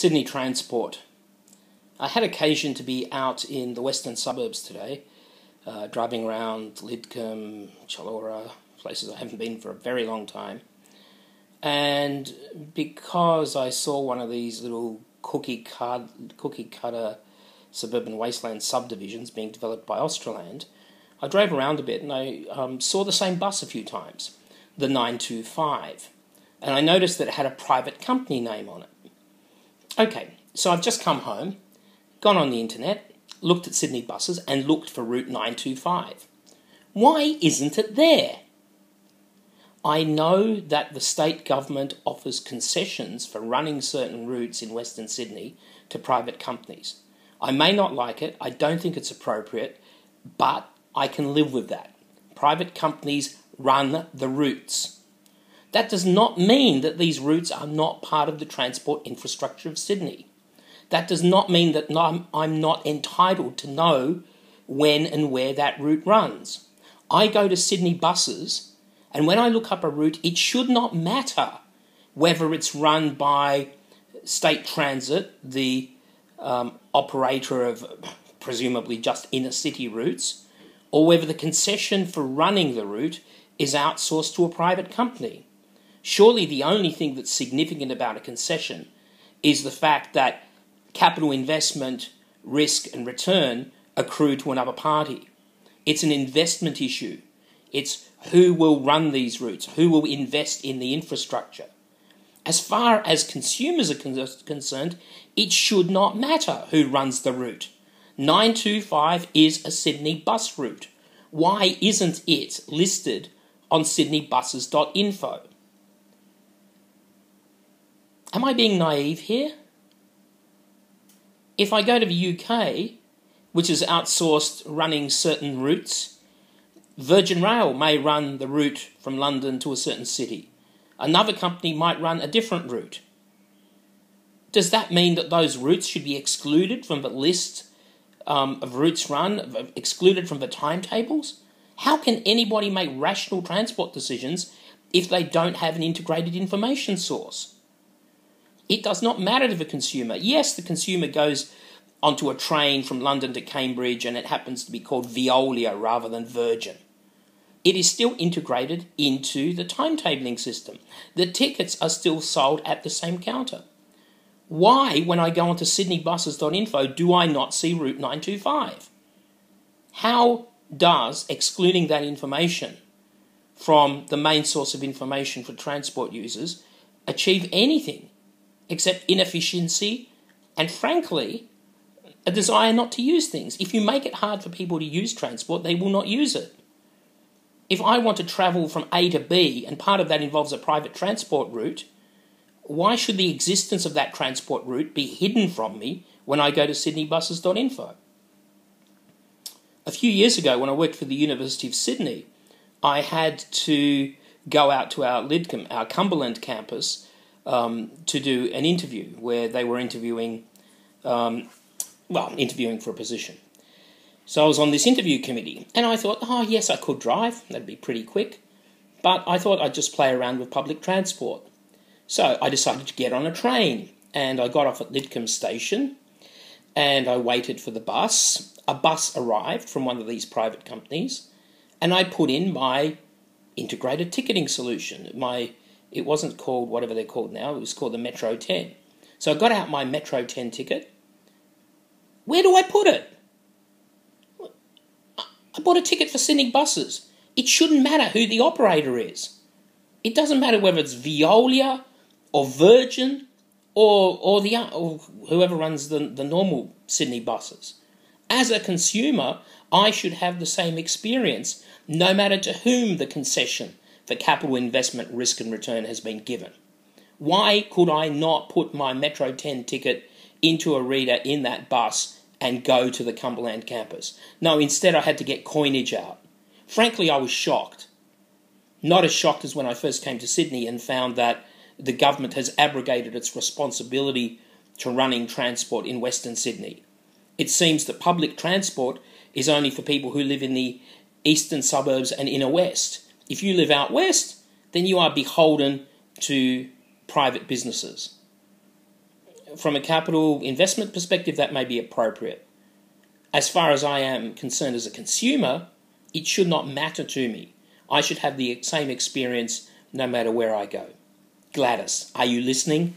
Sydney transport. I had occasion to be out in the western suburbs today, driving around Lidcombe, Chullora, places I haven't been for a very long time. And because I saw one of these little cookie cutter suburban wasteland subdivisions being developed by Australand, I drove around a bit and I saw the same bus a few times, the 925. And I noticed that it had a private company name on it. Okay, so I've just come home, gone on the internet, looked at Sydney buses and looked for route 925. Why isn't it there? I know that the state government offers concessions for running certain routes in Western Sydney to private companies. I may not like it, I don't think it's appropriate, but I can live with that. Private companies run the routes. That does not mean that these routes are not part of the transport infrastructure of Sydney. That does not mean that I'm not entitled to know when and where that route runs. I go to Sydney buses, and when I look up a route, it should not matter whether it's run by State Transit, the operator of presumably just inner city routes, or whether the concession for running the route is outsourced to a private company. Surely the only thing that's significant about a concession is the fact that capital investment, risk and return accrue to another party. It's an investment issue. It's who will run these routes, who will invest in the infrastructure. As far as consumers are concerned, it should not matter who runs the route. 925 is a Sydney bus route. Why isn't it listed on sydneybuses.info? Am I being naive here? If I go to the UK, which is outsourced running certain routes, Virgin Rail may run the route from London to a certain city. Another company might run a different route. Does that mean that those routes should be excluded from the list of routes run, excluded from the timetables? How can anybody make rational transport decisions if they don't have an integrated information source? It does not matter to the consumer. Yes, the consumer goes onto a train from London to Cambridge and it happens to be called Veolia rather than Virgin. It is still integrated into the timetabling system. The tickets are still sold at the same counter. Why, when I go onto sydneybuses.info, do I not see route 925? How does excluding that information from the main source of information for transport users achieve anything except inefficiency and, frankly, a desire not to use things? If you make it hard for people to use transport, they will not use it. If I want to travel from A to B and part of that involves a private transport route, why should the existence of that transport route be hidden from me when I go to sydneybuses.info? A few years ago, when I worked for the University of Sydney, I had to go out to our Lidcombe, our Cumberland campus, to do an interview where they were interviewing for a position. So I was on this interview committee, and I thought, oh yes, I could drive, that'd be pretty quick, but I thought I'd just play around with public transport. So I decided to get on a train, and I got off at Lidcombe station, and I waited for the bus. A bus arrived from one of these private companies, and I put in my integrated ticketing solution. It wasn't called whatever they're called now, it was called the Metro 10. So I got out my Metro 10 ticket. Where do I put it? I bought a ticket for Sydney buses. It shouldn't matter who the operator is. It doesn't matter whether it's Veolia or Virgin or whoever runs the normal Sydney buses. As a consumer, I should have the same experience no matter to whom the concession for capital investment, risk and return has been given. Why could I not put my Metro 10 ticket into a reader in that bus and go to the Cumberland campus? No, instead I had to get coinage out. Frankly, I was shocked. Not as shocked as when I first came to Sydney and found that the government has abrogated its responsibility to running transport in Western Sydney. It seems that public transport is only for people who live in the eastern suburbs and inner west. If you live out west, then you are beholden to private businesses. from a capital investment perspective, that may be appropriate. As far as I am concerned as a consumer, it should not matter to me. I should have the same experience no matter where I go. Gladys, are you listening?